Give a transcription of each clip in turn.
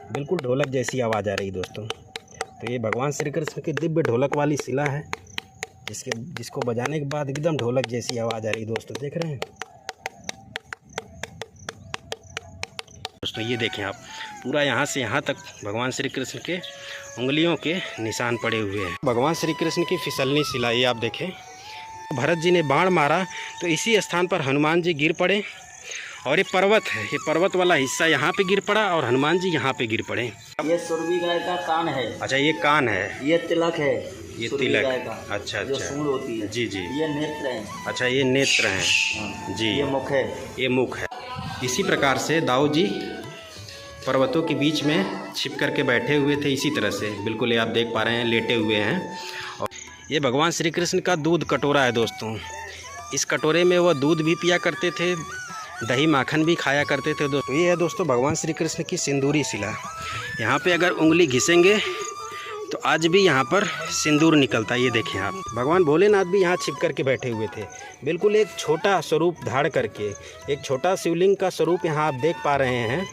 बिल्कुल ढोलक जैसी आवाज़ आ रही दोस्तों। तो ये भगवान श्री कृष्ण की दिव्य ढोलक वाली शिला है, जिसको बजाने के बाद एकदम ढोलक जैसी आवाज़ आ रही दोस्तों, देख रहे हैं दोस्तों। ये देखें आप, पूरा यहाँ से यहाँ तक भगवान श्री कृष्ण के उंगलियों के निशान पड़े हुए हैं। भगवान श्री कृष्ण की फिसलनी शिला, ये आप देखें। भरत जी ने बाण मारा तो इसी स्थान पर हनुमान जी गिर पड़े, और ये पर्वत है, ये पर्वत वाला हिस्सा यहाँ पे गिर पड़ा और हनुमान जी यहाँ पे गिर पड़े। ये सुरभि गाय का कान है। अच्छा, ये कान है, ये तिलक है, ये तिलक गाय का। अच्छा जो सूंड होती है। जी जी। ये नेत्र है। अच्छा, ये नेत्र हैं जी। ये मुख है। ये मुख है। इसी प्रकार से दाऊ जी पर्वतों के बीच में छिप करके बैठे हुए थे, इसी तरह से बिल्कुल ये आप देख पा रहे हैं, लेटे हुए हैं। और ये भगवान श्री कृष्ण का दूध कटोरा है दोस्तों। इस कटोरे में वह दूध भी पिया करते थे, दही माखन भी खाया करते थे दोस्तों। ये है दोस्तों भगवान श्री कृष्ण की सिंदूरी शिला। यहाँ पे अगर उंगली घिसेंगे तो आज भी यहाँ पर सिंदूर निकलता है। ये देखें आप, भगवान भोलेनाथ भी यहाँ छिप करके बैठे हुए थे, बिल्कुल एक छोटा स्वरूप धार करके। एक छोटा शिवलिंग का स्वरूप यहाँ आप देख पा रहे हैं।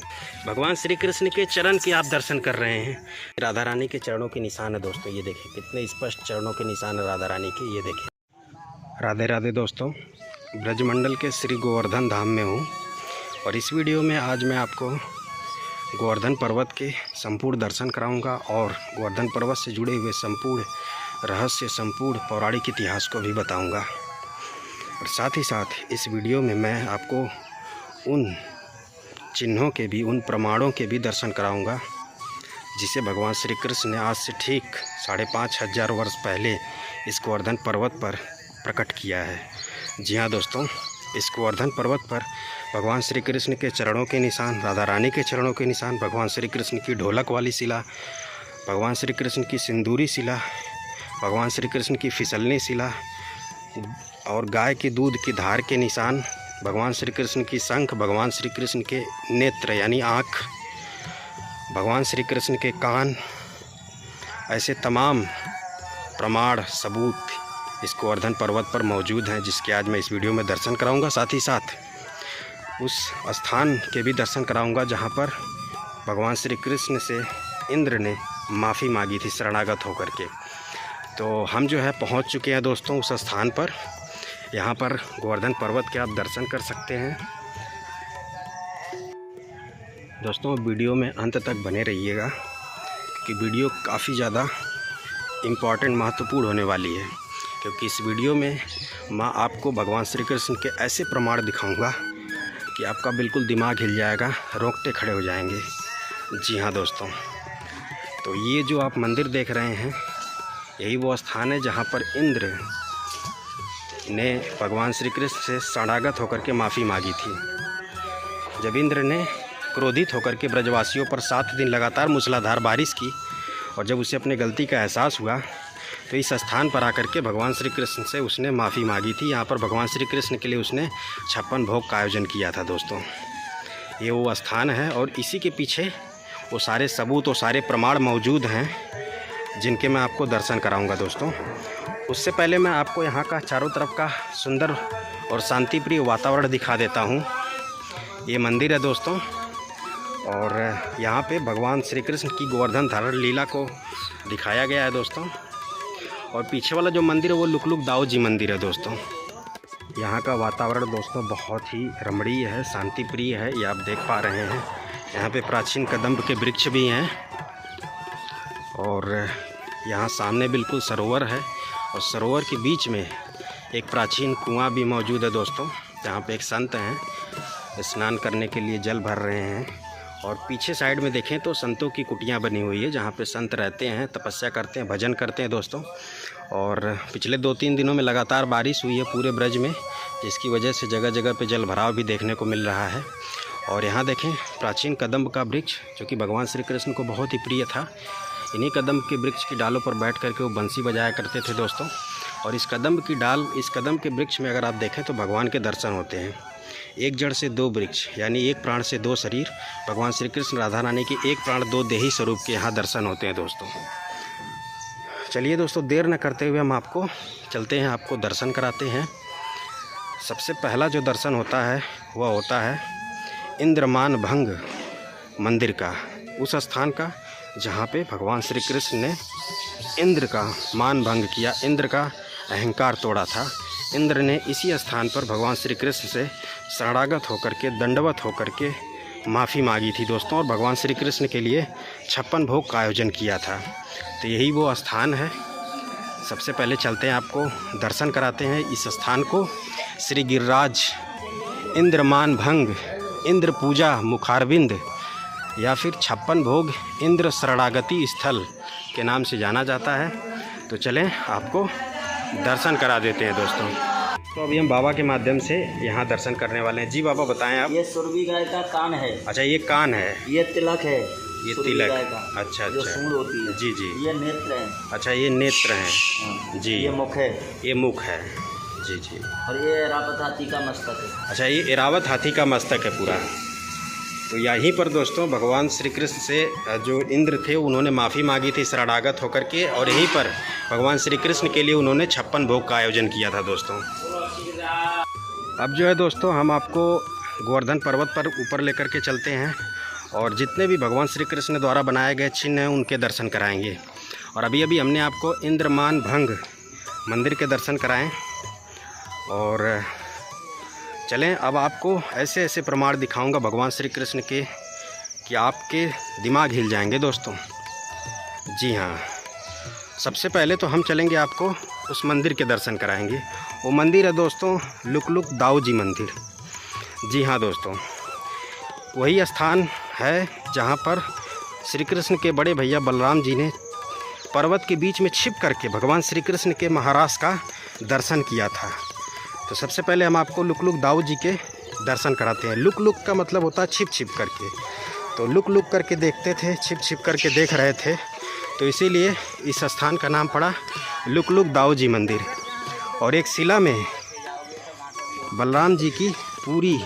भगवान श्री कृष्ण के चरण के आप दर्शन कर रहे हैं। राधा रानी के चरणों के निशान है दोस्तों, ये देखें कितने स्पष्ट चरणों के निशान है राधा रानी के। ये देखें। राधे राधे दोस्तों, ब्रजमंडल के श्री गोवर्धन धाम में हूँ, और इस वीडियो में आज मैं आपको गोवर्धन पर्वत के संपूर्ण दर्शन कराऊंगा और गोवर्धन पर्वत से जुड़े हुए संपूर्ण रहस्य, संपूर्ण पौराणिक इतिहास को भी बताऊंगा। और साथ ही साथ इस वीडियो में मैं आपको उन चिन्हों के भी, उन प्रमाणों के भी दर्शन कराऊंगा जिसे भगवान श्री कृष्ण ने आज से ठीक 5500 वर्ष पहले इस गोवर्धन पर्वत पर प्रकट किया है। जी हाँ दोस्तों, इस गोवर्धन पर्वत पर भगवान श्री कृष्ण के चरणों के निशान, राधा रानी के चरणों के निशान, भगवान श्री कृष्ण की ढोलक वाली शिला, भगवान श्री कृष्ण की सिंदूरी शिला, भगवान श्री कृष्ण की फिसलनी शिला और गाय के दूध की धार के निशान, भगवान श्री कृष्ण की शंख, भगवान श्री कृष्ण के नेत्र यानी आँख, भगवान श्री कृष्ण के कान, ऐसे तमाम प्रमाण सबूत इस गोवर्धन पर्वत पर मौजूद हैं, जिसके आज मैं इस वीडियो में दर्शन कराऊंगा। साथ ही साथ उस स्थान के भी दर्शन कराऊंगा जहां पर भगवान श्री कृष्ण से इंद्र ने माफ़ी मांगी थी शरणागत होकर के। तो हम जो है पहुंच चुके हैं दोस्तों उस स्थान पर। यहां पर गोवर्धन पर्वत के आप दर्शन कर सकते हैं। दोस्तों वीडियो में अंत तक बने रहिएगा, कि वीडियो काफ़ी ज़्यादा इम्पॉर्टेंट, महत्वपूर्ण होने वाली है, क्योंकि इस वीडियो में मैं आपको भगवान श्री कृष्ण के ऐसे प्रमाण दिखाऊंगा कि आपका बिल्कुल दिमाग हिल जाएगा, रोंगटे खड़े हो जाएंगे। जी हाँ दोस्तों, तो ये जो आप मंदिर देख रहे हैं, यही वो स्थान है जहाँ पर इंद्र ने भगवान श्री कृष्ण से शरणागत होकर के माफ़ी मांगी थी। जब इंद्र ने क्रोधित होकर के ब्रजवासियों पर 7 दिन लगातार मूसलाधार बारिश की, और जब उसे अपनी गलती का एहसास हुआ तो इस स्थान पर आकर के भगवान श्री कृष्ण से उसने माफ़ी मांगी थी। यहाँ पर भगवान श्री कृष्ण के लिए उसने 56 भोग का आयोजन किया था दोस्तों। ये वो स्थान है, और इसी के पीछे वो सारे सबूत और सारे प्रमाण मौजूद हैं, जिनके मैं आपको दर्शन कराऊंगा दोस्तों। उससे पहले मैं आपको यहाँ का चारों तरफ का सुंदर और शांतिप्रिय वातावरण दिखा देता हूँ। ये मंदिर है दोस्तों, और यहाँ पे भगवान श्री कृष्ण की गोवर्धन धारण लीला को दिखाया गया है दोस्तों। और पीछे वाला जो मंदिर है वो लुकलुक दाऊ जी मंदिर है दोस्तों। यहाँ का वातावरण दोस्तों बहुत ही रमणीय है, शांतिप्रिय है, ये आप देख पा रहे हैं। यहाँ पे प्राचीन कदम्ब के वृक्ष भी हैं, और यहाँ सामने बिल्कुल सरोवर है, और सरोवर के बीच में एक प्राचीन कुआं भी मौजूद है दोस्तों। यहाँ पे एक संत हैं, स्नान करने के लिए जल भर रहे हैं। और पीछे साइड में देखें तो संतों की कुटियाँ बनी हुई है, जहाँ पे संत रहते हैं, तपस्या करते हैं, भजन करते हैं दोस्तों। और पिछले 2-3 दिनों में लगातार बारिश हुई है पूरे ब्रज में, जिसकी वजह से जगह जगह पे जल भराव भी देखने को मिल रहा है। और यहाँ देखें प्राचीन कदम्ब का वृक्ष, जो कि भगवान श्री कृष्ण को बहुत ही प्रिय था। इन्हीं कदम्ब के वृक्ष की डालों पर बैठ करके वो बंसी बजाया करते थे दोस्तों। और इस कदम्ब की डाल, इस कदम्ब के वृक्ष में अगर आप देखें तो भगवान के दर्शन होते हैं। एक जड़ से 2 वृक्ष, यानी एक प्राण से 2 शरीर, भगवान श्री कृष्ण राधा रानी के एक प्राण 2 देही स्वरूप के यहाँ दर्शन होते हैं दोस्तों। चलिए दोस्तों, देर न करते हुए हम आपको चलते हैं, आपको दर्शन कराते हैं। सबसे पहला जो दर्शन होता है वह होता है इंद्रमान भंग मंदिर का। उस स्थान का जहाँ पे भगवान श्री कृष्ण ने इंद्र का मान भंग किया, इंद्र का अहंकार तोड़ा था। इंद्र ने इसी स्थान पर भगवान श्री कृष्ण से शरणागत होकर के, दंडवत होकर के माफ़ी मांगी थी दोस्तों, और भगवान श्री कृष्ण के लिए 56 भोग का आयोजन किया था। तो यही वो स्थान है। सबसे पहले चलते हैं, आपको दर्शन कराते हैं इस स्थान को। श्री गिरिराज इंद्रमान भंग इंद्र पूजा मुखारविंद या फिर 56 भोग इंद्र शरणागति स्थल के नाम से जाना जाता है। तो चलें, आपको दर्शन करा देते हैं दोस्तों। तो अभी हम बाबा के माध्यम से यहाँ दर्शन करने वाले हैं। जी बाबा बताएं आप। ये सुरभि गाय का कान है। अच्छा, ये कान है, ये तिलक है, ये सुरभि तिलक। गाय का। अच्छा जो अच्छा, सूंड होती है। जी जी। ये नेत्र है। अच्छा, ये नेत्र हैं। हाँ, जी। ये मुख है। ये मुख है। जी जी। और ये ऐरावत हाथी का मस्तक है। अच्छा, ये ऐरावत हाथी का मस्तक है पूरा। तो यहीं पर दोस्तों भगवान श्री कृष्ण से जो इंद्र थे उन्होंने माफ़ी मांगी थी शरणागत होकर के, और यहीं पर भगवान श्री कृष्ण के लिए उन्होंने 56 भोग का आयोजन किया था दोस्तों। अब जो है दोस्तों, हम आपको गोवर्धन पर्वत पर ऊपर लेकर के चलते हैं और जितने भी भगवान श्री कृष्ण द्वारा बनाए गए चिन्ह हैं उनके दर्शन कराएंगे। और अभी अभी हमने आपको इंद्रमान भंग मंदिर के दर्शन कराएं, और चलें अब आपको ऐसे ऐसे प्रमाण दिखाऊंगा भगवान श्री कृष्ण के कि आपके दिमाग हिल जाएंगे दोस्तों। जी हाँ, सबसे पहले तो हम चलेंगे, आपको उस मंदिर के दर्शन कराएंगे। वो मंदिर है दोस्तों लुक दाऊ जी मंदिर। जी हाँ दोस्तों, वही स्थान है जहाँ पर श्री कृष्ण के बड़े भैया बलराम जी ने पर्वत के बीच में छिप करके भगवान श्री कृष्ण के महाराज का दर्शन किया था। तो सबसे पहले हम आपको लुक दाऊ जी के दर्शन कराते हैं। लुक का मतलब होता है छिप छिप करके। तो लुक करके देखते थे, छिप छिप करके देख रहे थे, तो इसीलिए इस स्थान का नाम पड़ा लुक दाऊ जी मंदिर। और एक शिला में बलराम जी की पूरी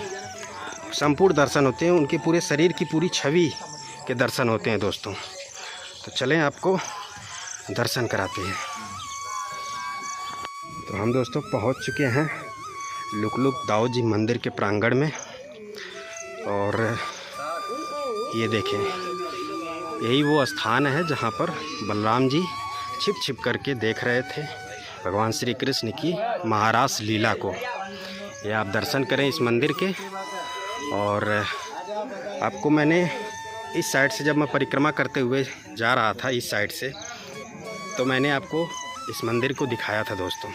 संपूर्ण दर्शन होते हैं, उनके पूरे शरीर की पूरी छवि के दर्शन होते हैं दोस्तों। तो चलें आपको दर्शन कराते हैं। तो हम दोस्तों पहुंच चुके हैं लुक दाऊ जी मंदिर के प्रांगण में, और ये देखें, यही वो स्थान है जहां पर बलराम जी छिप छिप करके देख रहे थे भगवान श्री कृष्ण की महारास लीला को। ये आप दर्शन करें इस मंदिर के। और आपको मैंने इस साइड से, जब मैं परिक्रमा करते हुए जा रहा था इस साइड से, तो मैंने आपको इस मंदिर को दिखाया था दोस्तों।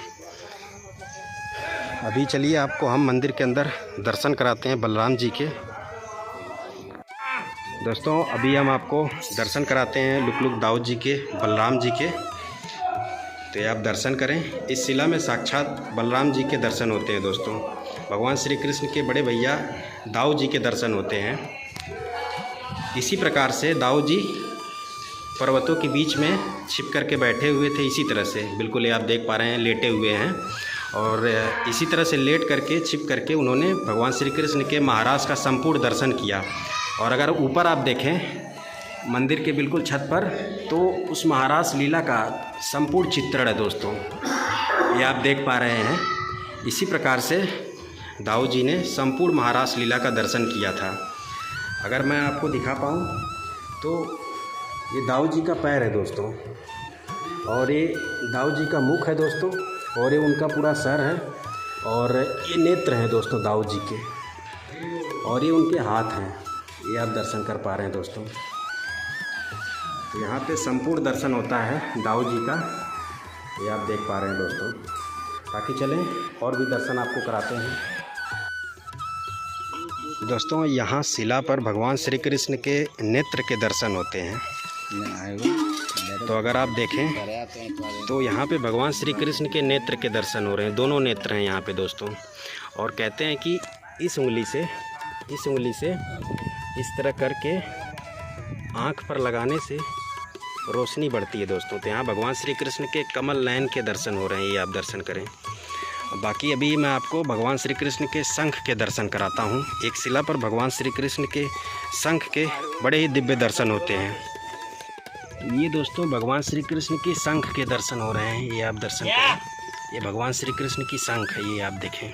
अभी चलिए आपको हम मंदिर के अंदर दर्शन कराते हैं बलराम जी के। दोस्तों अभी हम आपको दर्शन कराते हैं लुक दाऊ जी के, बलराम जी के। तो ये आप दर्शन करें। इस शिला में साक्षात बलराम जी के दर्शन होते हैं दोस्तों। भगवान श्री कृष्ण के बड़े भैया दाऊ जी के दर्शन होते हैं। इसी प्रकार से दाऊ जी पर्वतों के बीच में छिप करके बैठे हुए थे, इसी तरह से बिल्कुल ये आप देख पा रहे हैं, लेटे हुए हैं। और इसी तरह से लेट करके, छिप करके उन्होंने भगवान श्री कृष्ण के महाराज का संपूर्ण दर्शन किया। और अगर ऊपर आप देखें मंदिर के बिल्कुल छत पर, तो उस महारास लीला का संपूर्ण चित्रण है दोस्तों, ये आप देख पा रहे हैं। इसी प्रकार से दाऊ जी ने संपूर्ण महारास लीला का दर्शन किया था। अगर मैं आपको दिखा पाऊँ तो ये दाऊ जी का पैर है दोस्तों, और ये दाऊ जी का मुख है दोस्तों, और ये उनका पूरा सर है, और ये नेत्र हैं दोस्तों दाऊ जी के, और ये उनके हाथ हैं। ये आप दर्शन कर पा रहे हैं दोस्तों। यहाँ पे संपूर्ण दर्शन होता है दाऊ जी का, ये आप देख पा रहे हैं दोस्तों। बाकी चलें और भी दर्शन आपको कराते हैं दोस्तों। यहाँ शिला पर भगवान श्री कृष्ण के नेत्र के दर्शन होते हैं। तो अगर आप देखें तो यहाँ पे भगवान श्री कृष्ण के नेत्र के दर्शन हो रहे हैं, दोनों नेत्र हैं यहाँ पे दोस्तों। और कहते हैं कि इस उंगली से इस तरह करके आँख पर लगाने से रोशनी बढ़ती है दोस्तों। तो यहाँ भगवान श्री कृष्ण के कमल नयन के दर्शन हो रहे हैं, ये आप दर्शन करें। बाकी अभी मैं आपको भगवान श्री कृष्ण के शंख के दर्शन कराता हूँ। एक शिला पर भगवान श्री कृष्ण के शंख के बड़े ही दिव्य दर्शन होते हैं। ये दोस्तों भगवान श्री कृष्ण के शंख के दर्शन हो रहे हैं, ये आप दर्शन करें। ये भगवान श्री कृष्ण की शंख है, ये आप देखें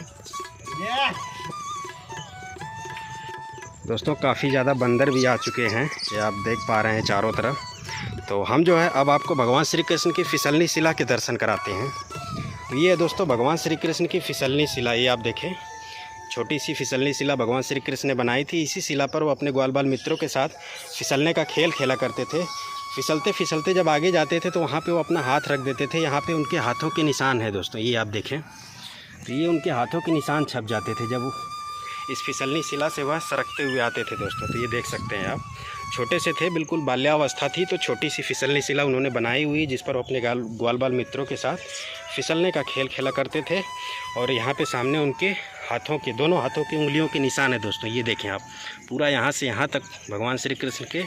दोस्तों काफ़ी ज़्यादा बंदर भी आ चुके हैं, ये आप देख पा रहे हैं चारों तरफ। तो हम जो है अब आपको भगवान श्री कृष्ण की फिसलनी शिला के दर्शन कराते हैं। तो ये है दोस्तों भगवान श्री कृष्ण की फिसलनी शिला। ये आप देखें, छोटी सी फिसलनी शिला भगवान श्री कृष्ण ने बनाई थी। इसी शिला पर वो अपने ग्वाल बाल मित्रों के साथ फिसलने का खेल खेला करते थे। फिसलते फिसलते जब आगे जाते थे तो वहाँ पे वो अपना हाथ रख देते थे। यहाँ पे उनके हाथों के निशान है दोस्तों, ये आप देखें। तो ये उनके हाथों के निशान छप जाते थे जब वो इस फिसलनी शिला से वह सरकते हुए आते थे दोस्तों। तो ये देख सकते हैं आप, छोटे से थे, बिल्कुल बाल्यावस्था थी, तो छोटी सी फिसलनी शिला उन्होंने बनाई हुई जिस पर वो अपने ग्वाल बाल मित्रों के साथ फिसलने का खेल खेला करते थे। और यहाँ पे सामने उनके हाथों के, दोनों हाथों की उंगलियों के निशान है दोस्तों। ये देखें आप, पूरा यहाँ से यहाँ तक भगवान श्री कृष्ण के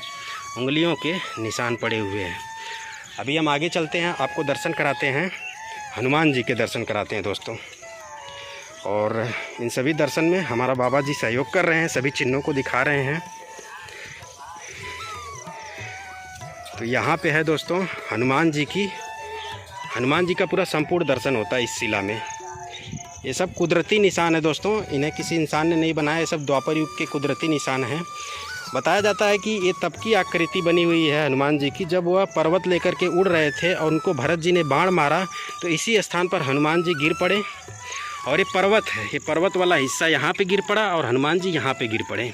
उंगलियों के निशान पड़े हुए हैं। अभी हम आगे चलते हैं, आपको दर्शन कराते हैं, हनुमान जी के दर्शन कराते हैं दोस्तों। और इन सभी दर्शन में हमारा बाबा जी सहयोग कर रहे हैं, सभी चिन्हों को दिखा रहे हैं। तो यहाँ पे है दोस्तों हनुमान जी का पूरा संपूर्ण दर्शन होता है इस शिला में। ये सब कुदरती निशान है दोस्तों, इन्हें किसी इंसान ने नहीं बनाया, ये सब द्वापर युग के कुदरती निशान हैं। बताया जाता है कि ये तब की आकृति बनी हुई है हनुमान जी की, जब वह पर्वत लेकर के उड़ रहे थे और उनको भरत जी ने बाण मारा, तो इसी स्थान पर हनुमान जी गिर पड़े। और ये पर्वत है, ये पर्वत वाला हिस्सा यहाँ पे गिर पड़ा और हनुमान जी यहाँ पे गिर पड़े।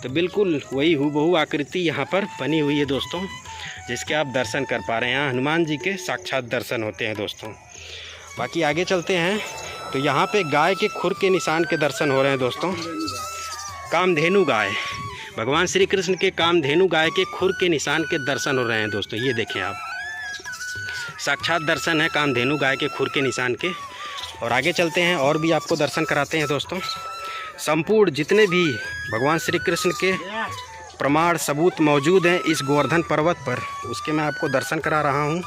तो बिल्कुल वही हूबहू आकृति यहाँ पर बनी हुई है दोस्तों, जिसके आप दर्शन कर पा रहे हैं। यहाँ हनुमान जी के साक्षात दर्शन होते हैं दोस्तों। बाकी आगे चलते हैं, तो यहाँ पे गाय के खुर के निशान के दर्शन हो रहे हैं दोस्तों। कामधेनु गाय, भगवान श्री कृष्ण के कामधेनु गाय के खुर के निशान के दर्शन हो रहे हैं दोस्तों। ये देखें आप, साक्षात दर्शन है कामधेनु गाय के खुर के निशान के। और आगे चलते हैं और भी आपको दर्शन कराते हैं दोस्तों। संपूर्ण जितने भी भगवान श्री कृष्ण के प्रमाण सबूत मौजूद हैं इस गोवर्धन पर्वत पर, उसके मैं आपको दर्शन करा रहा हूं।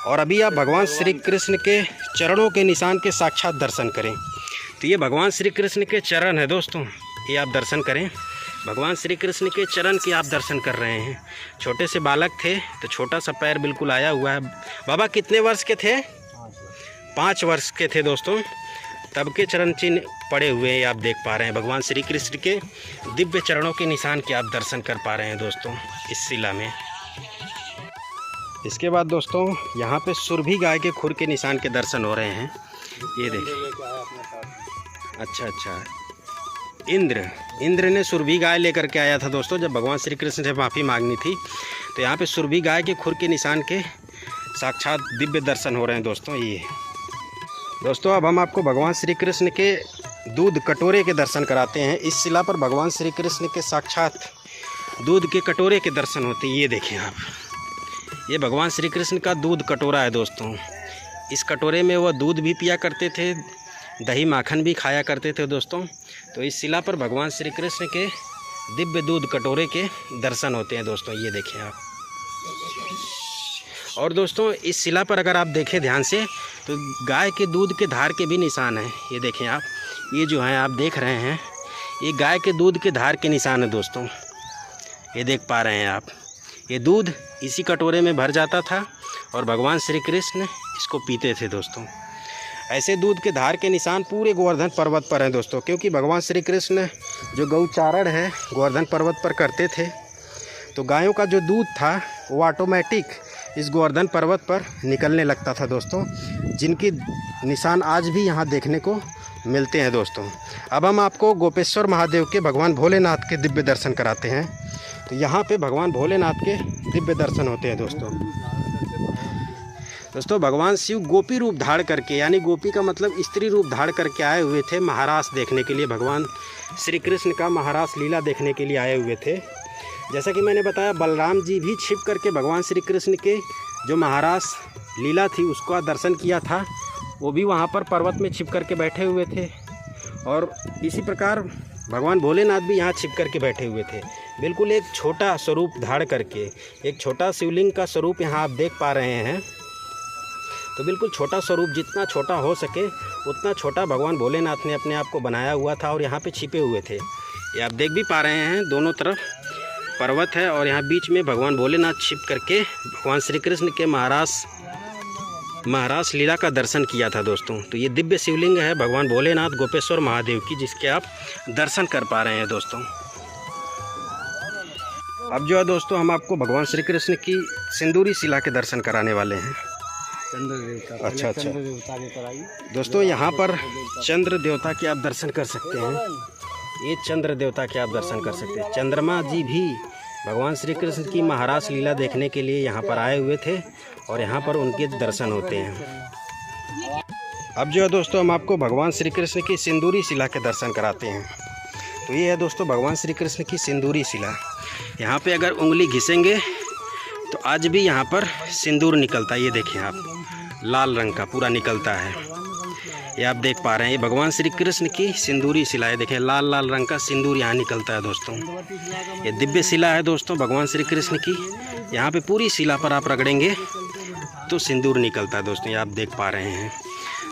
और अभी आप भगवान श्री कृष्ण के चरणों के निशान के साक्षात दर्शन करें। तो ये भगवान श्री कृष्ण के चरण है दोस्तों, ये आप दर्शन करें। भगवान श्री कृष्ण के चरण के आप दर्शन कर रहे हैं। छोटे से बालक थे तो छोटा सा पैर बिल्कुल आया हुआ है। बाबा कितने वर्ष के थे? 5 वर्ष के थे दोस्तों, तब के चरण चिन्ह पड़े हुए हैं, आप देख पा रहे हैं। भगवान श्री कृष्ण के दिव्य चरणों के निशान के आप दर्शन कर पा रहे हैं दोस्तों इस शिला में। इसके बाद दोस्तों यहाँ पे सुरभि गाय के खुर के निशान के दर्शन हो रहे हैं। ये देखिए, अच्छा, इंद्र ने सुरभि गाय लेकर के आया था दोस्तों, जब भगवान श्री कृष्ण से माफ़ी मांगनी थी। तो यहाँ पे सुरभि गाय के खुर के निशान के साक्षात दिव्य दर्शन हो रहे हैं दोस्तों। ये दोस्तों अब हम आपको भगवान श्री कृष्ण के दूध कटोरे के दर्शन कराते हैं। इस शिला पर भगवान श्री कृष्ण के साक्षात दूध के कटोरे के दर्शन होते हैं। ये देखें आप, ये भगवान श्री कृष्ण का दूध कटोरा है दोस्तों। इस कटोरे में वह दूध भी पिया करते थे, दही माखन भी खाया करते थे दोस्तों। तो इस शिला पर भगवान श्री कृष्ण के दिव्य दूध कटोरे के दर्शन होते हैं दोस्तों। ये देखें आप। और दोस्तों इस शिला पर अगर आप देखें ध्यान से तो गाय के दूध के धार के भी निशान हैं। ये देखें आप, ये जो हैं आप देख रहे हैं, ये गाय के दूध के धार के निशान है दोस्तों। ये देख पा रहे हैं आप, ये दूध इसी कटोरे में भर जाता था और भगवान श्री कृष्ण इसको पीते थे दोस्तों। ऐसे दूध के धार के निशान पूरे गोवर्धन पर्वत पर हैं दोस्तों, क्योंकि भगवान श्री कृष्ण जो गौचारण है गोवर्धन पर्वत पर करते थे। तो गायों का जो दूध था वो ऑटोमेटिक इस गोवर्धन पर्वत पर निकलने लगता था दोस्तों, जिनकी निशान आज भी यहाँ देखने को मिलते हैं दोस्तों। अब हम आपको गोपेश्वर महादेव के भगवान भोलेनाथ के दिव्य दर्शन कराते हैं। तो यहाँ पे भगवान भोलेनाथ के दिव्य दर्शन होते हैं दोस्तों। भगवान शिव गोपी रूप धारण करके, यानी गोपी का मतलब स्त्री रूप धारण करके आए हुए थे महारास देखने के लिए। भगवान श्री कृष्ण का महारास लीला देखने के लिए आए हुए थे। जैसा कि मैंने बताया, बलराम जी भी छिप करके भगवान श्री कृष्ण के जो महारास लीला थी उसका दर्शन किया था। वो भी वहाँ पर पर्वत में छिप करके बैठे हुए थे। और इसी प्रकार भगवान भोलेनाथ भी यहाँ छिप करके बैठे हुए थे, बिल्कुल एक छोटा स्वरूप धारण करके। एक छोटा शिवलिंग का स्वरूप यहाँ आप देख पा रहे हैं। तो बिल्कुल छोटा स्वरूप, जितना छोटा हो सके उतना छोटा भगवान भोलेनाथ ने अपने आप को बनाया हुआ था और यहाँ पे छिपे हुए थे। ये आप देख भी पा रहे हैं, दोनों तरफ पर्वत है और यहाँ बीच में भगवान भोलेनाथ छिप करके भगवान श्री कृष्ण के महारास लीला का दर्शन किया था दोस्तों। तो ये दिव्य शिवलिंग है भगवान भोलेनाथ गोपेश्वर महादेव की, जिसके आप दर्शन कर पा रहे हैं दोस्तों। अब जो है दोस्तों हम आपको भगवान श्री कृष्ण की सिंदूरी शिला के दर्शन कराने वाले हैं। चंद्र देवता। अच्छा अच्छा चंद्र देवता लेकर आई। दोस्तों यहाँ पर चंद्र देवता के आप दर्शन कर सकते हैं। ये चंद्र देवता के आप दर्शन कर सकते हैं। चंद्रमा जी भी भगवान श्री कृष्ण की महारास लीला देखने के लिए यहाँ पर आए हुए थे और यहाँ पर उनके दर्शन होते हैं। अब जो है दोस्तों हम आपको भगवान श्री कृष्ण की सिंदूरी शिला के दर्शन कराते हैं। तो ये है दोस्तों भगवान श्री कृष्ण की सिंदूरी शिला। यहाँ पे अगर उंगली घिसेंगे तो आज भी यहाँ पर सिंदूर निकलता है। ये देखें आप, लाल रंग का पूरा निकलता है। ये आप देख पा रहे हैं, ये भगवान श्री कृष्ण की सिंदूरी शिला है। देखें लाल लाल रंग का सिंदूर यहाँ निकलता है दोस्तों। ये दिव्य शिला है दोस्तों भगवान श्री कृष्ण की। यहाँ पे पूरी शिला पर आप रगड़ेंगे तो सिंदूर निकलता है दोस्तों। ये आप देख पा रहे हैं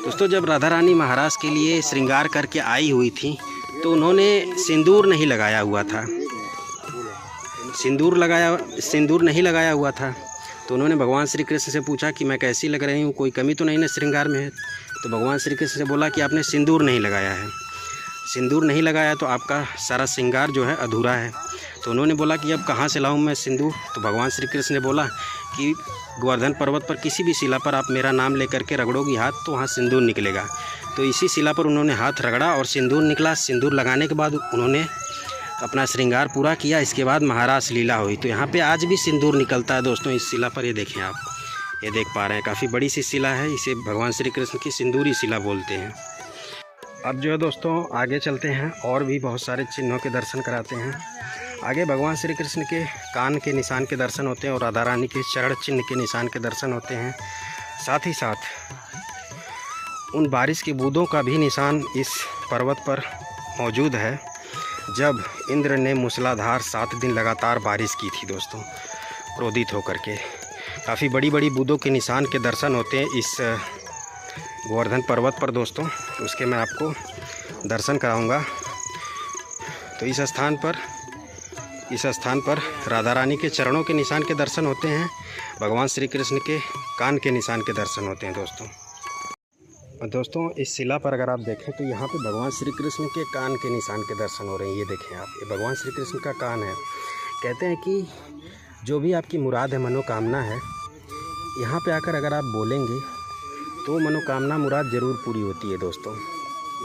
दोस्तों। जब राधा रानी महाराज के लिए श्रृंगार करके आई हुई थी तो उन्होंने सिंदूर नहीं लगाया हुआ था। सिंदूर नहीं लगाया हुआ था तो उन्होंने भगवान श्री कृष्ण से पूछा कि मैं कैसी लग रही हूँ, कोई कमी तो नहीं ना श्रृंगार में है। तो भगवान श्री कृष्ण से बोला कि आपने सिंदूर नहीं लगाया है। सिंदूर नहीं लगाया तो आपका सारा श्रृंगार जो है अधूरा है। तो उन्होंने बोला कि अब कहाँ से लाऊं मैं सिंदूर। तो भगवान श्री कृष्ण ने बोला कि गोवर्धन पर्वत पर किसी भी शिला पर आप मेरा नाम लेकर के रगड़ोगी हाथ तो वहाँ सिंदूर निकलेगा। तो इसी शिला पर उन्होंने हाथ रगड़ा और सिंदूर निकला। सिंदूर लगाने के बाद उन्होंने अपना श्रृंगार पूरा किया। इसके बाद महारास लीला हुई। तो यहाँ पे आज भी सिंदूर निकलता है दोस्तों इस शिला पर। ये देखें आप, ये देख पा रहे हैं, काफ़ी बड़ी सी शिला है। इसे भगवान श्री कृष्ण की सिंदूरी शिला बोलते हैं। अब जो है दोस्तों आगे चलते हैं और भी बहुत सारे चिन्हों के दर्शन कराते हैं। आगे भगवान श्री कृष्ण के कान के निशान के दर्शन होते हैं और राधा रानी के चरण चिन्ह के निशान के दर्शन होते हैं। साथ ही साथ उन बारिश की बूंदों का भी निशान इस पर्वत पर मौजूद है जब इंद्र ने मूसलाधार 7 दिन लगातार बारिश की थी दोस्तों, क्रोधित होकर के। काफ़ी बड़ी बड़ी बूंदों के निशान के दर्शन होते हैं इस गोवर्धन पर्वत पर दोस्तों। उसके मैं आपको दर्शन कराऊंगा। तो इस स्थान पर राधा रानी के चरणों के निशान के दर्शन होते हैं। भगवान श्री कृष्ण के कान के निशान के दर्शन होते हैं दोस्तों। इस शिला पर अगर आप देखें तो यहाँ पे भगवान श्री कृष्ण के कान के निशान के दर्शन हो रहे हैं। ये देखें आप, ये भगवान श्री कृष्ण का कान है। कहते हैं कि जो भी आपकी मुराद है, मनोकामना है, यहाँ पे आकर अगर आप बोलेंगे तो मनोकामना मुराद ज़रूर पूरी होती है दोस्तों।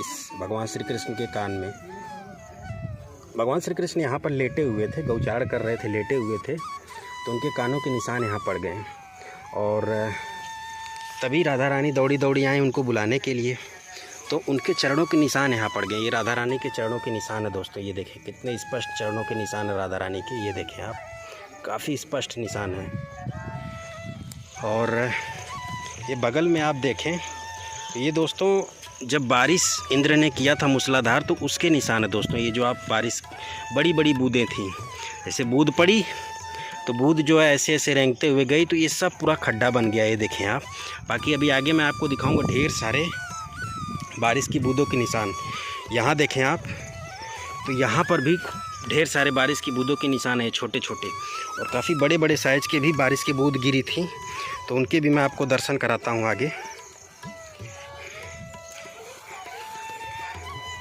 इस भगवान श्री कृष्ण के कान में भगवान श्री कृष्ण यहाँ पर लेटे हुए थे, गौचार कर रहे थे, लेटे हुए थे। तो उनके कानों के निशान यहाँ पड़ गए और तभी राधा रानी दौड़ी दौड़ी आई उनको बुलाने के लिए। तो उनके चरणों के निशान यहाँ पड़ गए। ये राधा रानी के चरणों के निशान है दोस्तों। ये देखें कितने स्पष्ट चरणों के निशान है राधा रानी के। ये देखें आप, काफ़ी स्पष्ट निशान है। और ये बगल में आप देखें तो ये दोस्तों जब बारिश इंद्र ने किया था मूसलाधार तो उसके निशान है दोस्तों। ये जो आप बारिश बड़ी बड़ी बूंदें थी, जैसे बूंद पड़ी तो बूंद जो है ऐसे ऐसे रेंगते हुए गई तो ये सब पूरा खड्डा बन गया। ये देखें आप। बाकी अभी आगे मैं आपको दिखाऊंगा ढेर सारे बारिश की बूंदों के निशान। यहाँ देखें आप, तो यहाँ पर भी ढेर सारे बारिश की बूंदों के निशान हैं, छोटे छोटे और काफ़ी बड़े बड़े साइज़ के भी बारिश की बूंद गिरी थी। तो उनके भी मैं आपको दर्शन कराता हूँ आगे।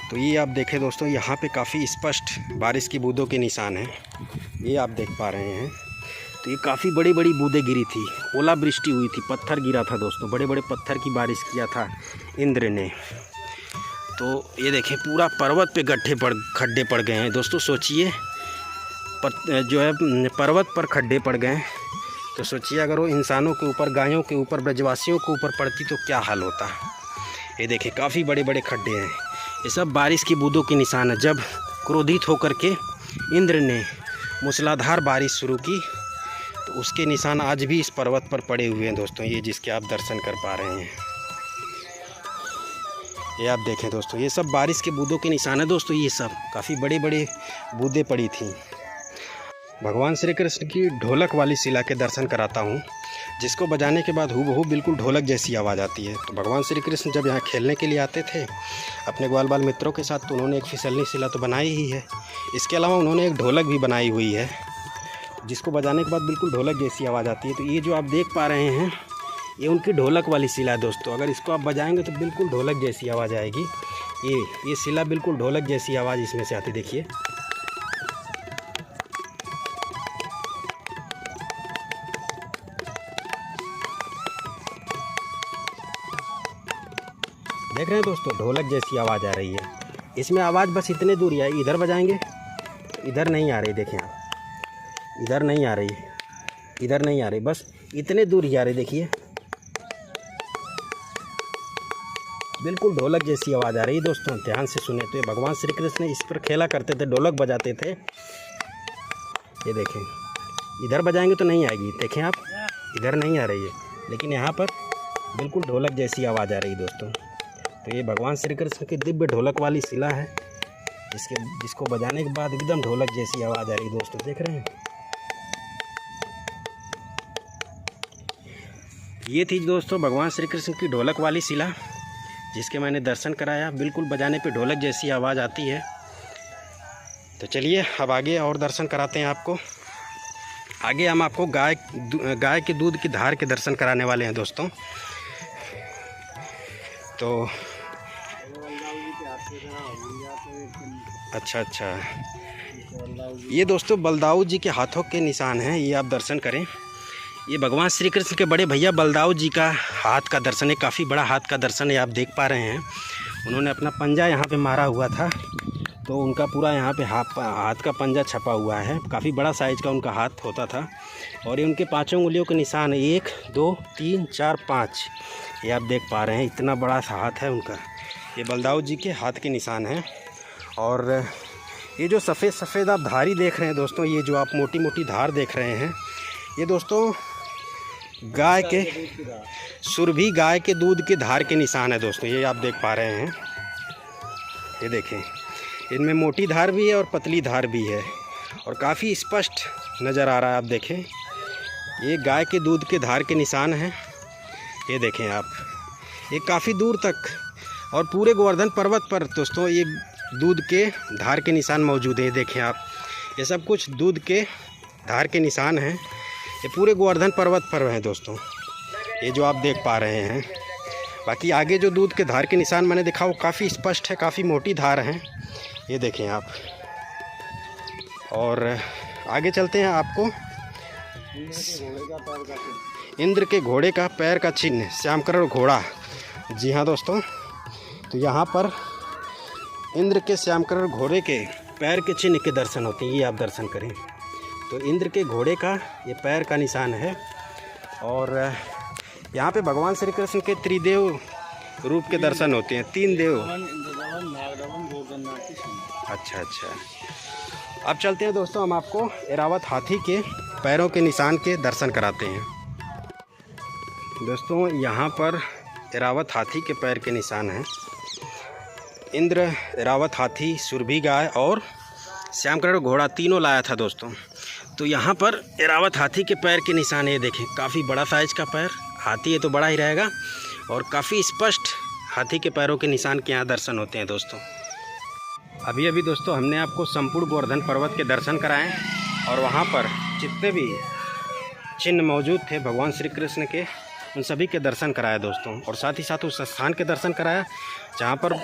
तो ये आप देखें दोस्तों, यहाँ पे काफ़ी स्पष्ट बारिश की बूंदों के निशान हैं। ये आप देख पा रहे हैं। तो ये काफ़ी बड़ी बड़ी बूंदें गिरी थी, ओलावृष्टि हुई थी, पत्थर गिरा था दोस्तों, बड़े बड़े पत्थर की बारिश किया था इंद्र ने। तो ये देखें पूरा पर्वत पे खड्डे पड़ गए हैं दोस्तों। सोचिए जो है पर्वत पर खड्डे पड़ गए, तो सोचिए अगर वो इंसानों के ऊपर, गायों के ऊपर, ब्रजवासियों के ऊपर पड़ती तो क्या हाल होता। ये देखें काफ़ी बड़े बड़े खड्डे हैं। ये सब बारिश की बूंदों के निशान है। जब क्रोधित होकर के इंद्र ने मूसलाधार बारिश शुरू की तो उसके निशान आज भी इस पर्वत पर पड़े हुए हैं दोस्तों। ये जिसके आप दर्शन कर पा रहे हैं, ये आप देखें दोस्तों, ये सब बारिश के बूंदों के निशान है दोस्तों। ये सब काफ़ी बड़े बड़े बूंदें पड़ी थी। भगवान श्री कृष्ण की ढोलक वाली शिला के दर्शन कराता हूँ, जिसको बजाने के बाद हूबहू बिल्कुल ढोलक जैसी आवाज़ आती है। तो भगवान श्री कृष्ण जब यहाँ खेलने के लिए आते थे अपने ग्वाल बाल मित्रों के साथ, तो उन्होंने एक फिसलनी शिला तो बनाई ही है, इसके अलावा उन्होंने एक ढोलक भी बनाई हुई है, जिसको बजाने के बाद बिल्कुल ढोलक जैसी आवाज़ आती है। तो ये जो आप देख पा रहे हैं ये उनकी ढोलक वाली शिला है दोस्तों। अगर इसको आप बजाएंगे तो बिल्कुल ढोलक जैसी आवाज़ आएगी। ये शिला बिल्कुल ढोलक जैसी आवाज़ इसमें से आती, देखिए। देख रहे हैं दोस्तों, ढोलक जैसी आवाज़ आ रही है। इसमें आवाज़ बस इतने दूर ही आई, इधर बजाएंगे, इधर नहीं आ रही, देखें आप, इधर नहीं आ रही, इधर नहीं आ रही, बस इतने दूर ही आ रही। देखिए बिल्कुल ढोलक जैसी आवाज़ आ रही है दोस्तों, ध्यान से सुने तो। ये भगवान श्री कृष्ण इस पर खेला करते थे, ढोलक बजाते थे। ये देखें, इधर बजाएंगे तो नहीं आएगी, देखें आप, इधर नहीं आ रही है, लेकिन यहाँ पर बिल्कुल ढोलक जैसी आवाज़ आ रही है दोस्तों। तो ये भगवान श्री कृष्ण की दिव्य ढोलक वाली शिला है, जिसको बजाने के बाद एकदम ढोलक जैसी आवाज़ आ रही है दोस्तों, देख रहे हैं। ये थी दोस्तों भगवान श्री कृष्ण की ढोलक वाली शिला, जिसके मैंने दर्शन कराया। बिल्कुल बजाने पे ढोलक जैसी आवाज़ आती है। तो चलिए अब आगे और दर्शन कराते हैं आपको। आगे हम आपको गाय के दूध की धार के दर्शन कराने वाले हैं दोस्तों। तो अच्छा, ये दोस्तों बलदाऊ जी के हाथों के निशान हैं, ये आप दर्शन करें। ये भगवान श्री कृष्ण के बड़े भैया बलदाऊ जी का हाथ का दर्शन है, काफ़ी बड़ा हाथ का दर्शन है, आप देख पा रहे हैं। उन्होंने अपना पंजा यहाँ पे मारा हुआ था, तो उनका पूरा यहाँ पे हाथ का पंजा छपा हुआ है। काफ़ी बड़ा साइज का उनका हाथ होता था, और ये उनके 5 उंगलियों के निशान है, 1 2 3 4 5, ये आप देख पा रहे हैं, इतना बड़ा सा हाथ है उनका। ये बलदाऊ जी के हाथ के निशान हैं। और ये जो सफ़ेद आप धारी देख रहे हैं दोस्तों, ये जो आप मोटी मोटी धार देख रहे हैं, ये दोस्तों गाय के सुरभि गाय के दूध के धार के निशान है दोस्तों, ये आप देख पा रहे हैं। ये देखें, इनमें मोटी धार भी है और पतली धार भी है, और काफ़ी स्पष्ट नज़र आ रहा है। आप देखें, ये गाय के दूध के धार के निशान हैं। ये देखें आप, ये काफ़ी दूर तक और पूरे गोवर्धन पर्वत पर दोस्तों ये दूध के धार के निशान मौजूद हैं। देखें आप, ये सब कुछ दूध के धार के निशान हैं, ये पूरे गोवर्धन पर्वत पर हैं दोस्तों, ये जो आप देख पा रहे हैं। बाकी आगे जो दूध के धार के निशान मैंने देखा वो काफ़ी स्पष्ट है, काफ़ी मोटी धार हैं, ये देखें आप। और आगे चलते हैं, आपको इंद्र के घोड़े का पैर का चिन्ह, श्यामकरण घोड़ा। जी हाँ दोस्तों, तो यहाँ पर इंद्र के श्यामकरण घोड़े के पैर के चिन्ह के दर्शन होते हैं, ये आप दर्शन करें। तो इंद्र के घोड़े का ये पैर का निशान है। और यहाँ पे भगवान श्री कृष्ण के त्रिदेव रूप के दर्शन होते हैं, 3 देव। अच्छा, अब चलते हैं दोस्तों, हम आपको ऐरावत हाथी के पैरों के निशान के दर्शन कराते हैं। दोस्तों यहाँ पर ऐरावत हाथी के पैर के निशान हैं। इंद्र, ऐरावत हाथी, सुरभि गाय और श्यामकरण घोड़ा तीनों लाया था दोस्तों। तो यहाँ पर ऐरावत हाथी के पैर के निशान, ये देखें, काफ़ी बड़ा साइज का पैर, हाथी है तो बड़ा ही रहेगा, और काफ़ी स्पष्ट हाथी के पैरों के निशान के यहाँ दर्शन होते हैं दोस्तों। अभी दोस्तों हमने आपको संपूर्ण गोवर्धन पर्वत के दर्शन कराएं, और वहाँ पर जितने भी चिन्ह मौजूद थे भगवान श्री कृष्ण के, उन सभी के दर्शन कराया दोस्तों। और साथ ही साथ उस स्थान के दर्शन कराया जहाँ पर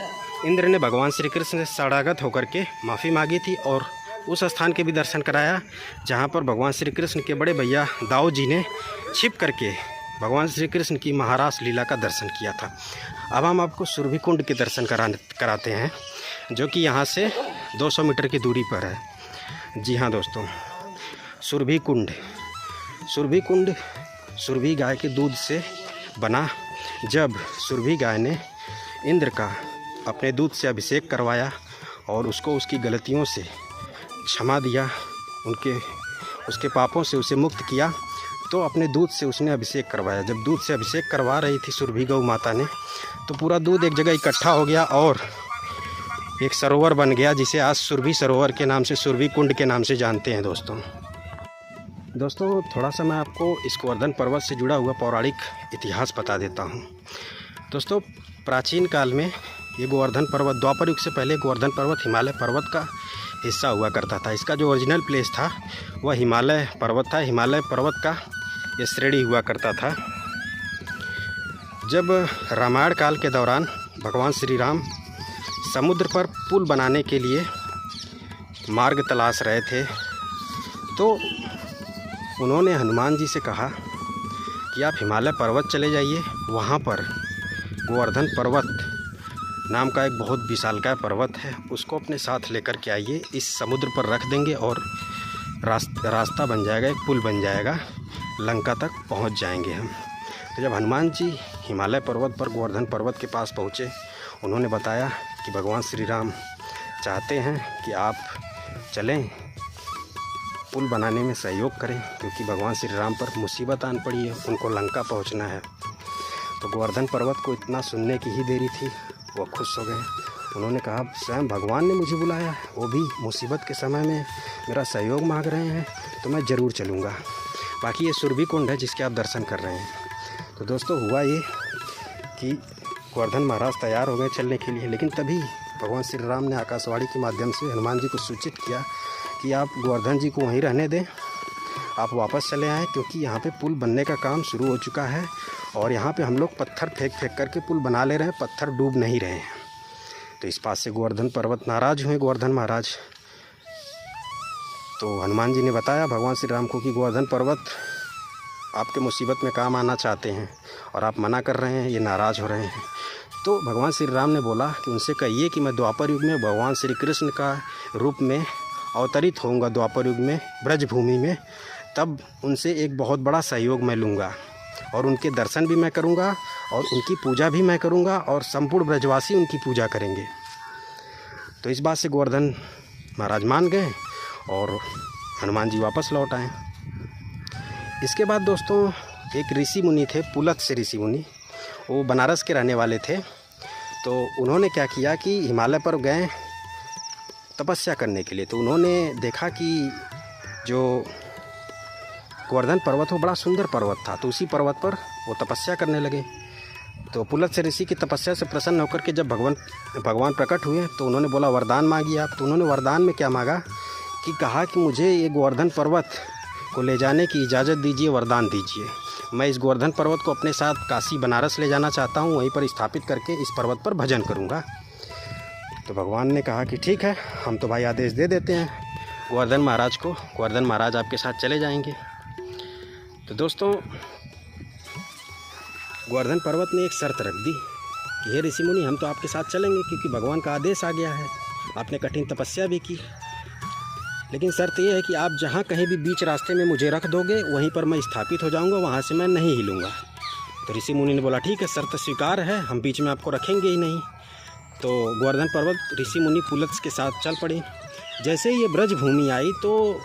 इंद्र ने भगवान श्री कृष्ण से शरणागत होकर के माफ़ी मांगी थी, और उस स्थान के भी दर्शन कराया जहाँ पर भगवान श्री कृष्ण के बड़े भैया दाऊ जी ने छिप करके भगवान श्री कृष्ण की महारास लीला का दर्शन किया था। अब हम आपको सुरभि कुंड के दर्शन कराते हैं, जो कि यहाँ से 200 मीटर की दूरी पर है। जी हाँ दोस्तों, सुरभि कुंड सुरभि गाय के दूध से बना। जब सुरभि गाय ने इंद्र का अपने दूध से अभिषेक करवाया और उसको उसकी गलतियों से क्षमा दिया, उसके पापों से उसे मुक्त किया, तो अपने दूध से उसने अभिषेक करवाया। जब दूध से अभिषेक करवा रही थी सुरभि गौ माता ने, तो पूरा दूध एक जगह इकट्ठा हो गया और एक सरोवर बन गया, जिसे आज सुरभि सरोवर के नाम से, सुरभि कुंड के नाम से जानते हैं दोस्तों। थोड़ा सा मैं आपको इस गोवर्धन पर्वत से जुड़ा हुआ पौराणिक इतिहास बता देता हूँ दोस्तों। प्राचीन काल में ये गोवर्धन पर्वत, द्वापर युग से पहले गोवर्धन पर्वत हिमालय पर्वत का हिस्सा हुआ करता था। इसका जो ओरिजिनल प्लेस था वह हिमालय पर्वत था। हिमालय पर्वत का ये श्रेणी हुआ करता था। जब रामायण काल के दौरान भगवान श्री राम समुद्र पर पुल बनाने के लिए मार्ग तलाश रहे थे, तो उन्होंने हनुमान जी से कहा कि आप हिमालय पर्वत चले जाइए, वहाँ पर गोवर्धन पर्वत नाम का एक बहुत विशालकाय पर्वत है, उसको अपने साथ लेकर के आइए। इस समुद्र पर रख देंगे और रास्ता बन जाएगा, एक पुल बन जाएगा, लंका तक पहुंच जाएंगे हम। तो जब हनुमान जी हिमालय पर्वत पर गोवर्धन पर्वत के पास पहुँचे, उन्होंने बताया कि भगवान श्री राम चाहते हैं कि आप चलें, पुल बनाने में सहयोग करें, क्योंकि भगवान श्री राम पर मुसीबत आन पड़ी है, उनको लंका पहुंचना है। तो गोवर्धन पर्वत को इतना सुनने की ही देरी थी, वो खुश हो गए। उन्होंने कहा स्वयं भगवान ने मुझे बुलाया है, वो भी मुसीबत के समय में मेरा सहयोग मांग रहे हैं, तो मैं ज़रूर चलूँगा। बाकी ये सुरभि कुंड है जिसके आप दर्शन कर रहे हैं। तो दोस्तों हुआ ये कि गोवर्धन महाराज तैयार हो गए चलने के लिए, लेकिन तभी भगवान श्री राम ने आकाशवाणी के माध्यम से हनुमान जी को सूचित किया कि आप गोवर्धन जी को वहीं रहने दें, आप वापस चले आएँ, क्योंकि यहाँ पे पुल बनने का काम शुरू हो चुका है और यहाँ पे हम लोग पत्थर फेंक करके पुल बना ले रहे हैं, पत्थर डूब नहीं रहे हैं। तो इस बात से गोवर्धन पर्वत नाराज़ हुए, गोवर्धन महाराज। तो हनुमान जी ने बताया भगवान श्री राम को कि गोवर्धन पर्वत आपके मुसीबत में काम आना चाहते हैं और आप मना कर रहे हैं, ये नाराज़ हो रहे हैं। तो भगवान श्री राम ने बोला कि उनसे कहिए कि मैं द्वापर युग में भगवान श्री कृष्ण का रूप में अवतरित होऊंगा, द्वापर युग में ब्रजभूमि में, तब उनसे एक बहुत बड़ा सहयोग मैं लूँगा और उनके दर्शन भी मैं करूँगा और उनकी पूजा भी मैं करूँगा और संपूर्ण ब्रजवासी उनकी पूजा करेंगे। तो इस बात से गोवर्धन महाराज मान गए और हनुमान जी वापस लौट आए। इसके बाद दोस्तों एक ऋषि मुनि थे, पुलत्स्य ऋषि मुनि, वो बनारस के रहने वाले थे। तो उन्होंने क्या किया कि हिमालय पर गए तपस्या करने के लिए। तो उन्होंने देखा कि जो गोवर्धन पर्वत वो बड़ा सुंदर पर्वत था, तो उसी पर्वत पर वो तपस्या करने लगे। तो पुलत्स्य ऋषि की तपस्या से प्रसन्न होकर के जब भगवान प्रकट हुए तो उन्होंने बोला वरदान मांगिए आप। तो उन्होंने वरदान में क्या मांगा कि कहा कि मुझे ये गोवर्धन पर्वत को ले जाने की इजाज़त दीजिए, वरदान दीजिए। मैं इस गोवर्धन पर्वत को अपने साथ काशी बनारस ले जाना चाहता हूँ, वहीं पर स्थापित करके इस पर्वत पर भजन करूँगा। तो भगवान ने कहा कि ठीक है, हम तो भाई आदेश दे देते हैं गोवर्धन महाराज को, गोवर्धन महाराज आपके साथ चले जाएंगे। तो दोस्तों गोवर्धन पर्वत ने एक शर्त रख दी कि हे ऋषि मुनि, हम तो आपके साथ चलेंगे क्योंकि भगवान का आदेश आ गया है, आपने कठिन तपस्या भी की, लेकिन शर्त यह है कि आप जहाँ कहीं भी बीच रास्ते में मुझे रख दोगे वहीं पर मैं स्थापित हो जाऊँगा, वहाँ से मैं नहीं हिलूँगा। तो ऋषि मुनि ने बोला ठीक है, शर्त स्वीकार है, हम बीच में आपको रखेंगे ही नहीं। तो गोवर्धन पर्वत ऋषि मुनि पुलत्स्य के साथ चल पड़े। जैसे ही ये ब्रजभूमि आई तो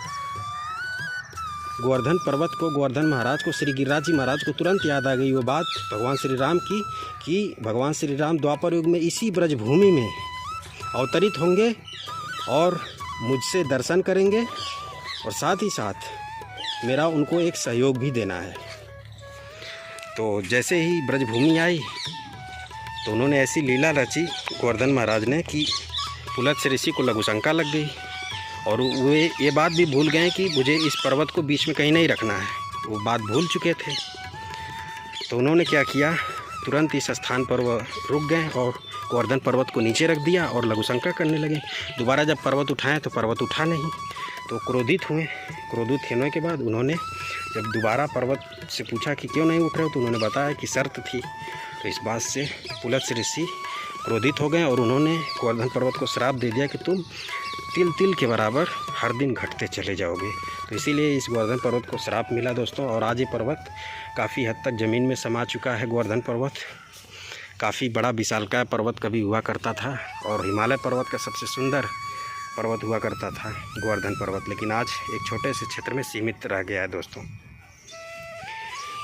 गोवर्धन पर्वत को, गोवर्धन महाराज को, श्री गिरिराज जी महाराज को तुरंत याद आ गई वो बात भगवान श्री राम की कि भगवान श्री राम द्वापर युग में इसी ब्रजभूमि में अवतरित होंगे और मुझसे दर्शन करेंगे और साथ ही साथ मेरा उनको एक सहयोग भी देना है। तो जैसे ही ब्रजभूमि आई तो उन्होंने ऐसी लीला रची गोवर्धन महाराज ने कि पुलत्स्य ऋषि को लघुशंका लग गई और वे ये बात भी भूल गए कि मुझे इस पर्वत को बीच में कहीं नहीं रखना है, वो बात भूल चुके थे। तो उन्होंने क्या किया, तुरंत इस स्थान पर वह रुक गए और गोवर्धन पर्वत को नीचे रख दिया और लघुशंका करने लगे। दोबारा जब पर्वत उठाएं तो पर्वत उठा नहीं, तो क्रोधित हुए। क्रोधित होने के बाद उन्होंने जब दोबारा पर्वत से पूछा कि क्यों नहीं उठ रहे हो, तो उन्होंने बताया कि शर्त थी। तो इस बात से पुलत्स्य ऋषि क्रोधित हो गए और उन्होंने गोवर्धन पर्वत को श्राप दे दिया कि तुम तिल तिल के बराबर हर दिन घटते चले जाओगे। तो इसीलिए इस गोवर्धन पर्वत को श्राप मिला दोस्तों, और आज ये पर्वत काफ़ी हद तक ज़मीन में समा चुका है। गोवर्धन पर्वत काफ़ी बड़ा विशालकाय पर्वत कभी हुआ करता था और हिमालय पर्वत का सबसे सुंदर पर्वत हुआ करता था गोवर्धन पर्वत, लेकिन आज एक छोटे से क्षेत्र में सीमित रह गया है दोस्तों।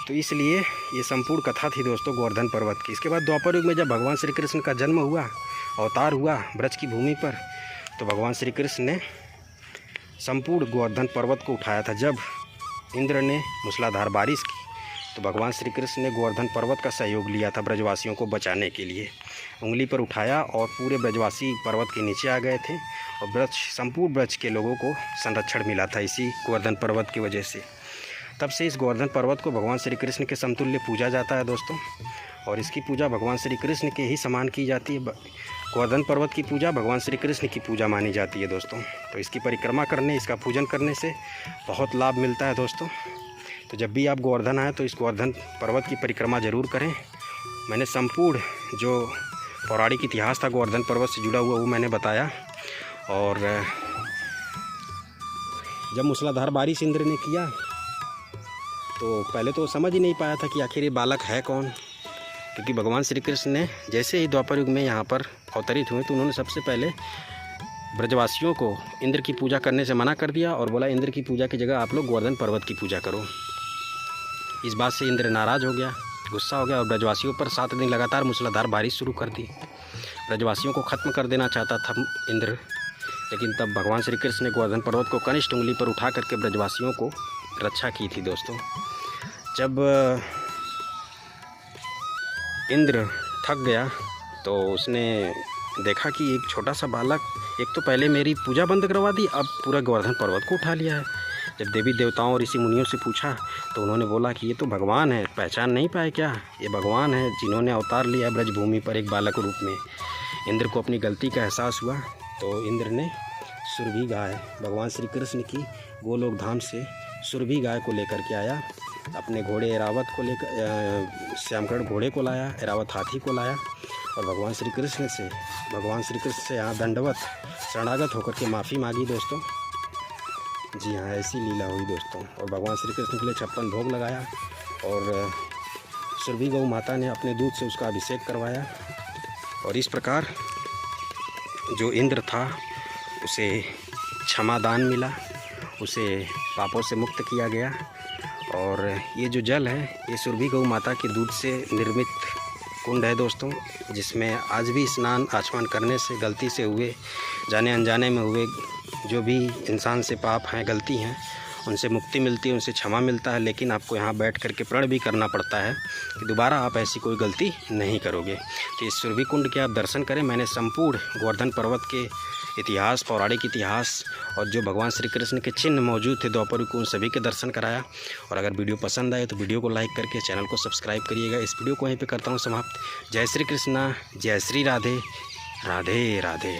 तो इसलिए ये संपूर्ण कथा थी दोस्तों गोवर्धन पर्वत की। इसके बाद द्वापर युग में जब भगवान श्री कृष्ण का जन्म हुआ, अवतार हुआ ब्रज की भूमि पर, तो भगवान श्री कृष्ण ने संपूर्ण गोवर्धन पर्वत को उठाया था। जब इंद्र ने मूसलाधार बारिश की तो भगवान श्री कृष्ण ने गोवर्धन पर्वत का सहयोग लिया था ब्रजवासियों को बचाने के लिए। उंगली पर उठाया और पूरे ब्रजवासी पर्वत के नीचे आ गए थे और ब्रज, संपूर्ण ब्रज के लोगों को संरक्षण मिला था इसी गोवर्धन पर्वत की वजह से। तब से इस गोवर्धन पर्वत को भगवान श्री कृष्ण के समतुल्य पूजा जाता है दोस्तों, और इसकी पूजा भगवान श्री कृष्ण के ही समान की जाती है। गोवर्धन पर्वत की पूजा भगवान श्री कृष्ण की पूजा मानी जाती है दोस्तों। तो इसकी परिक्रमा करने, इसका पूजन करने से बहुत लाभ मिलता है दोस्तों। तो जब भी आप गोवर्धन आए तो इस गोवर्धन पर्वत की परिक्रमा ज़रूर करें। मैंने संपूर्ण जो पौराणिक इतिहास था गोवर्धन पर्वत से जुड़ा हुआ, वो मैंने बताया। और जब मूसलाधार बारिश इंद्र ने किया तो पहले तो समझ ही नहीं पाया था कि आखिर ये बालक है कौन, क्योंकि भगवान श्री कृष्ण ने जैसे ही द्वापर युग में यहाँ पर अवतरित हुए तो उन्होंने सबसे पहले ब्रजवासियों को इंद्र की पूजा करने से मना कर दिया और बोला इंद्र की पूजा की जगह आप लोग गोवर्धन पर्वत की पूजा करो। इस बात से इंद्र नाराज़ हो गया, गुस्सा हो गया और ब्रजवासियों पर 7 दिन लगातार मूसलाधार बारिश शुरू कर दी। ब्रजवासियों को ख़त्म कर देना चाहता था इंद्र, लेकिन तब भगवान श्री कृष्ण ने गोवर्धन पर्वत को कनिष्ठ उंगली पर उठा करके ब्रजवासियों को रक्षा की थी दोस्तों। जब इंद्र थक गया तो उसने देखा कि एक छोटा सा बालक एक तो पहले मेरी पूजा बंद करवा दी, अब पूरा गोवर्धन पर्वत को उठा लिया है। जब देवी देवताओं और ऋषि मुनियों से पूछा तो उन्होंने बोला कि ये तो भगवान है, पहचान नहीं पाए क्या? ये भगवान है जिन्होंने अवतार लिया ब्रजभूमि पर एक बालक रूप में। इंद्र को अपनी गलती का एहसास हुआ तो इंद्र ने सुरभि गाय भगवान श्री कृष्ण की गोलोक धाम से सुरभि गाय को लेकर के आया। अपने घोड़े ऐरावत को लेकर श्यामकर्ण घोड़े को लाया, ऐरावत हाथी को लाया और भगवान श्री कृष्ण से यहाँ दंडवत शरणागत होकर के माफ़ी मांगी दोस्तों। जी हाँ, ऐसी लीला हुई दोस्तों। और भगवान श्री कृष्ण के लिए 56 भोग लगाया और सुरभि गौ माता ने अपने दूध से उसका अभिषेक करवाया। और इस प्रकार जो इंद्र था उसे क्षमादान मिला, उसे पापों से मुक्त किया गया। और ये जो जल है ये सुरभि गौ माता के दूध से निर्मित कुंड है दोस्तों, जिसमें आज भी स्नान आचमन करने से गलती से हुए, जाने अनजाने में हुए जो भी इंसान से पाप हैं, गलती हैं, उनसे मुक्ति मिलती है, उनसे क्षमा मिलता है। लेकिन आपको यहाँ बैठ कर के प्रण भी करना पड़ता है कि दोबारा आप ऐसी कोई गलती नहीं करोगे। तो इस सुरभि कुंड के आप दर्शन करें। मैंने संपूर्ण गोवर्धन पर्वत के इतिहास, पौराणिक इतिहास और जो भगवान श्री कृष्ण के चिन्ह मौजूद थे द्वापर युग, उन सभी के दर्शन कराया। और अगर वीडियो पसंद आए तो वीडियो को लाइक करके चैनल को सब्सक्राइब करिएगा। इस वीडियो को वहीं पे करता हूँ समाप्त। जय श्री कृष्णा, जय श्री राधे, राधे राधे।